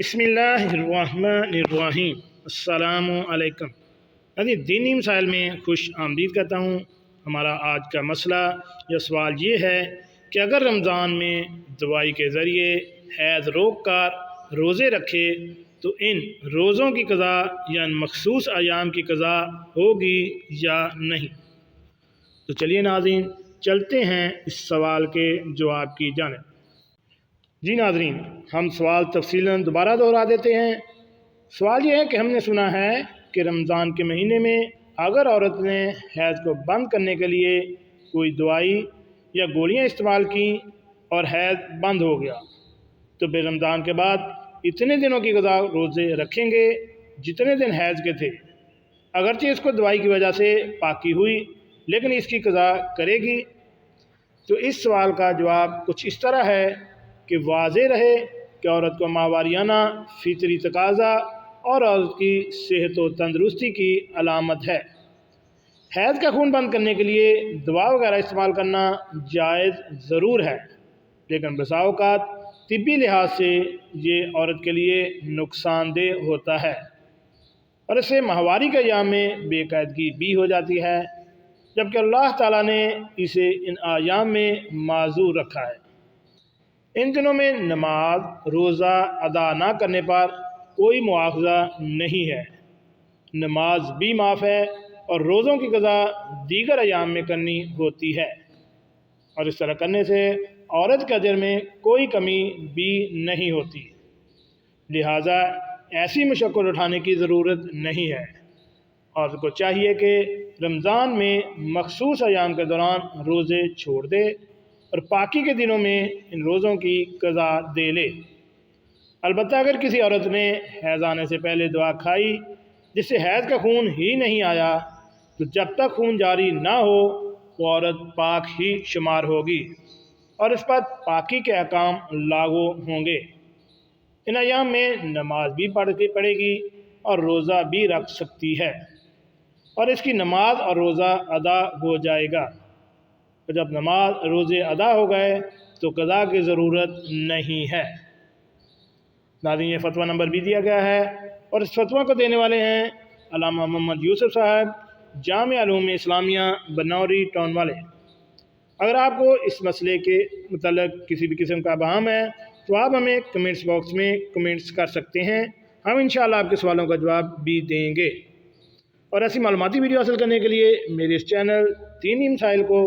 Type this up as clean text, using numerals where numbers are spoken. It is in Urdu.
بسم اللہ الرحمن الرحیم۔ السلام علیکم۔ دینی مسائل میں خوش آمدید کہتا ہوں۔ ہمارا آج کا مسئلہ یا سوال یہ ہے کہ اگر رمضان میں دوائی کے ذریعے حیض روک کر روزے رکھے تو ان روزوں کی قضا یا ان مخصوص ایام کی قضا ہوگی یا نہیں؟ تو چلیے ناظرین، چلتے ہیں اس سوال کے جواب کی جانب۔ جی ناظرین، ہم سوال تفصیلاً دوبارہ دہرا دیتے ہیں۔ سوال یہ ہے کہ ہم نے سنا ہے کہ رمضان کے مہینے میں اگر عورت نے حیض کو بند کرنے کے لیے کوئی دوائی یا گولیاں استعمال کیں اور حیض بند ہو گیا تو پھر رمضان کے بعد اتنے دنوں کی قضا روزے رکھیں گے جتنے دن حیض کے تھے، اگرچہ اس کو دوائی کی وجہ سے پاکی ہوئی لیکن اس کی قضا کرے گی؟ تو اس سوال کا جواب کچھ اس طرح ہے کہ واضح رہے کہ عورت کو ماہواریانہ فطری تقاضا اور عورت کی صحت و تندرستی کی علامت ہے۔ حیض کا خون بند کرنے کے لیے دوا وغیرہ استعمال کرنا جائز ضرور ہے، لیکن بسا اوقات طبی لحاظ سے یہ عورت کے لیے نقصان دہ ہوتا ہے اور اس سے ماہواری کے ایام میں بے قاعدگی بھی ہو جاتی ہے، جبکہ اللہ تعالیٰ نے اسے ان ایام میں معذور رکھا ہے۔ ان دنوں میں نماز روزہ ادا نہ کرنے پر کوئی مواخذہ نہیں ہے، نماز بھی معاف ہے اور روزوں کی قضا دیگر ایام میں کرنی ہوتی ہے، اور اس طرح کرنے سے عورت کے اجر میں کوئی کمی بھی نہیں ہوتی، لہٰذا ایسی مشقت اٹھانے کی ضرورت نہیں ہے۔ عورت کو چاہیے کہ رمضان میں مخصوص ایام کے دوران روزے چھوڑ دے اور پاکی کے دنوں میں ان روزوں کی قضا دے لے۔ البتہ اگر کسی عورت نے حیض آنے سے پہلے دوا کھائی جس سے حیض کا خون ہی نہیں آیا تو جب تک خون جاری نہ ہو وہ عورت پاک ہی شمار ہوگی اور اس پر پاکی کے احکام لاگو ہوں گے۔ ان ایام میں نماز بھی پڑھے گی اور روزہ بھی رکھ سکتی ہے اور اس کی نماز اور روزہ ادا ہو جائے گا۔ جب نماز روزے ادا ہو گئے تو قضا کی ضرورت نہیں ہے۔ ناظرین، یہ فتویٰ نمبر بھی دیا گیا ہے اور اس فتویٰ کو دینے والے ہیں علامہ محمد یوسف صاحب، جامعہ علوم اسلامیہ بنوری ٹاؤن والے۔ اگر آپ کو اس مسئلے کے متعلق کسی بھی قسم کا ابہام ہے تو آپ ہمیں کمنٹس باکس میں کمنٹس کر سکتے ہیں، ہم انشاءاللہ آپ کے سوالوں کا جواب بھی دیں گے۔ اور ایسی معلوماتی ویڈیو حاصل کرنے کے لیے میرے اس چینل دینی مسائل کو